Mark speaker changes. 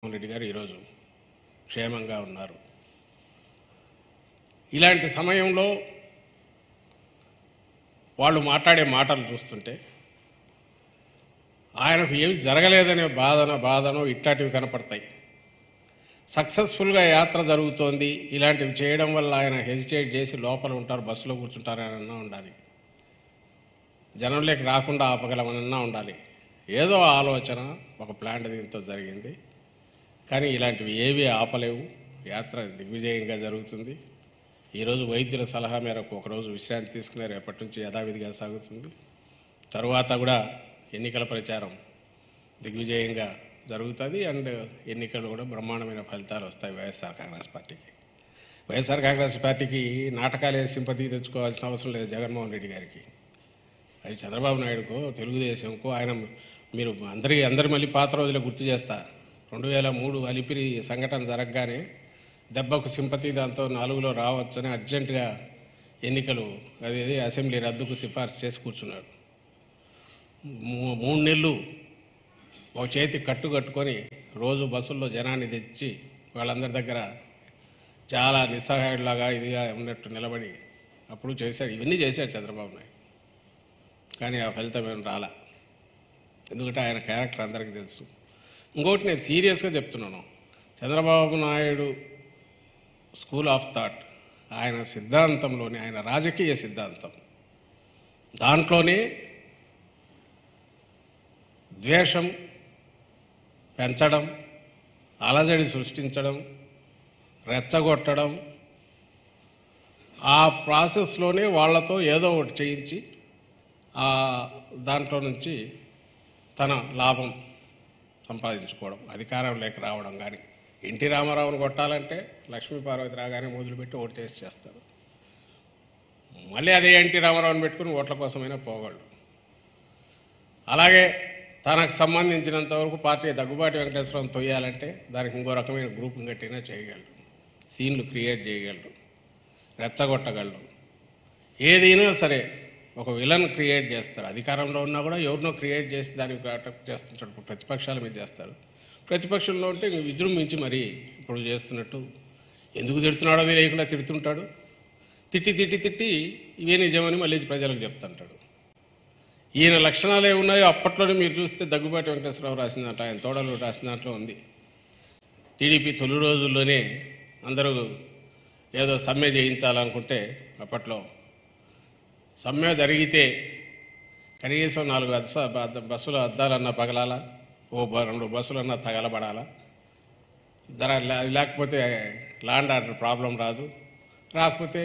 Speaker 1: రెడ్డి గారు ఈరోజు క్షేమంగా ఉన్నారు. ఇలాంటి సమయంలో వాళ్ళు మాట్లాడే మాటలు చూస్తుంటే ఆయనకు ఏమి జరగలేదనే బాధనో ఇట్లాంటివి కనపడతాయి. సక్సెస్ఫుల్గా యాత్ర జరుగుతోంది, ఇలాంటివి చేయడం వల్ల ఆయన హెజిటేట్ చేసి లోపల ఉంటారు, బస్సులో కూర్చుంటారనన్నా ఉండాలి, జనంలోకి రాకుండా ఆపగలమనన్నా ఉండాలి. ఏదో ఆలోచన, ఒక ప్లాన్ దీంతో జరిగింది. కానీ ఇలాంటివి ఏవీ ఆపలేవు. యాత్ర దిగ్విజయంగా జరుగుతుంది. ఈరోజు వైద్యుల సలహా మేరకు ఒకరోజు విశ్రాంతి తీసుకునే రేపటి నుంచి యథావిధిగా సాగుతుంది. తరువాత కూడా ఎన్నికల ప్రచారం దిగ్విజయంగా జరుగుతుంది. అండ్ ఎన్నికలు కూడా బ్రహ్మాండమైన ఫలితాలు వస్తాయి వైఎస్ఆర్ కాంగ్రెస్ పార్టీకి. వైఎస్ఆర్ కాంగ్రెస్ పార్టీకి నాటకాలే సింపతి తెచ్చుకోవాల్సిన అవసరం లేదు జగన్మోహన్ రెడ్డి గారికి. అది చంద్రబాబు నాయుడుకో తెలుగుదేశంకో ఆయన మీరు అందరి మళ్ళీ పాత రోజులు గుర్తు చేస్తా. 2003 అలిపిరి సంఘటన జరగగానే దెబ్బకు సింపతి దాంతో 4లో రావచ్చని అర్జెంటుగా ఎన్నికలు అదేది అసెంబ్లీ రద్దుకు సిఫార్సు చేసి కూర్చున్నాడు. 3 నెలలు ఒక చేతి కట్టుకొని రోజు బస్సుల్లో జనాన్ని తెచ్చి వాళ్ళందరి దగ్గర చాలా నిస్సహాయుడిలాగా ఇదిగా ఉన్నట్టు నిలబడి అప్పుడు చేశాడు. ఇవన్నీ చేశాడు చంద్రబాబు నాయుడు. కానీ ఆ ఫలితం ఏమి రాలా. ఎందుకంటే ఆయన క్యారెక్టర్ అందరికీ తెలుసు. ఇంకోటి నేను సీరియస్గా చెప్తున్నాను, Chandrababu Naidu school of thought, ఆయన సిద్ధాంతంలోని, ఆయన రాజకీయ సిద్ధాంతం దాంట్లోనే ద్వేషం పెంచడం, అలజడి సృష్టించడం, రెచ్చగొట్టడం, ఆ ప్రాసెస్లోనే వాళ్ళతో ఏదో ఒకటి చేయించి దాంట్లో నుంచి తన లాభం సంపాదించుకోవడం, అధికారంలోకి రావడం. కానీ ఎన్టీ రామారావును కొట్టాలంటే లక్ష్మీపార్వతి రాగానే మొదలుపెట్టి ఓటు చేస్తారు. మళ్ళీ అదే ఎన్టీ రామారావుని పెట్టుకుని ఓట్ల కోసమైనా పోగలడు. అలాగే తనకు సంబంధించినంతవరకు పార్టీ దగ్గుబాటి వెంకటేశ్వరరావును తొయ్యాలంటే దానికి ఇంకో రకమైన గ్రూపును కట్టినా చేయగలడు, సీన్లు క్రియేట్ చేయగలడు, రెచ్చగొట్టగలడు. ఏదైనా సరే ఒక విలన్ క్రియేట్ చేస్తాడు. అధికారంలో ఉన్నా కూడా ఎవరినో క్రియేట్ చేసి దానికి అటాక్ చేస్తుంటాడు. ప్రతిపక్షాల మీద చేస్తాడు. ప్రతిపక్షంలో ఉంటే విజృంభించి మరి ఇప్పుడు చేస్తున్నట్టు ఎందుకు తిడుతున్నాడో తెలియకుండా తిడుతుంటాడు. తిట్టి ఇవే నిజమని మళ్ళీ ప్రజలకు చెప్తుంటాడు. ఈయన లక్షణాలు ఏమున్నాయో అప్పట్లోనే మీరు చూస్తే దగ్గుబాటి వెంకటేశ్వరరావు రాసిందంట, ఆయన తోడలు రాసిన దాంట్లో ఉంది. టీడీపీ తొలి రోజుల్లోనే అందరూ ఏదో సమ్మె చేయించాలనుకుంటే అప్పట్లో సమ్మె జరిగితే కనీసం 4 బస్సుల అద్దాలన్నా పగలాలా, 2 బస్సులన్నా తగలబడాలా, లేకపోతే ల్యాండ్ ఆర్డర్ ప్రాబ్లం రాకపోతే